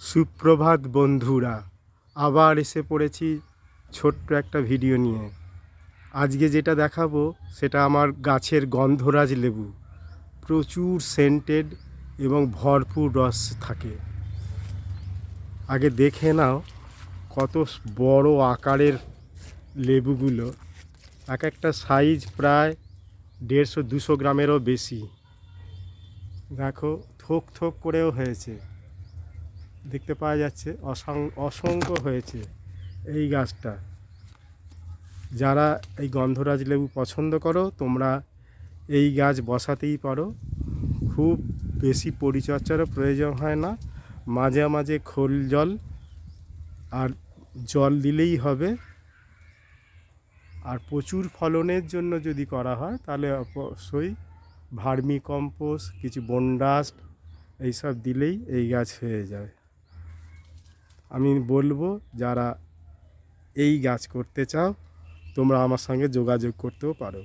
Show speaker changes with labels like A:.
A: সুপ্রভাত বন্ধুরা, আবার এসে পড়েছি ছোট্ট একটা ভিডিও নিয়ে। আজকে যেটা দেখাবো সেটা আমার গাছের গন্ধরাজ লেবু। প্রচুর সেন্টেড এবং ভরপুর রস থাকে। আগে দেখে নাও কত বড় আকারের লেবুগুলো। এক একটা সাইজ প্রায় 150-200 গ্রামেরও বেশি। দেখো থোক থোক করেও হয়েছে, দেখতে পাওয়া যাচ্ছে। অসংখ্য হয়েছে এই গাছটা। যারা এই গন্ধরাজ লেবু পছন্দ করো তোমরা এই গাছ বসাতেই পারো। খুব বেশি পরিচর্যারও প্রয়োজন হয় না, মাঝে মাঝে খোল জল আর জল দিলেই হবে। আর প্রচুর ফলনের জন্য যদি করা হয় তাহলে অবশ্যই ভার্মি কম্পোস্ট, কিছু বনডাস্ট এইসব দিলেই এই গাছ হয়ে যায়। আমি বলবো যারা এই গাছ করতে চাও তোমরা আমার সঙ্গে যোগাযোগ করতেও পারো।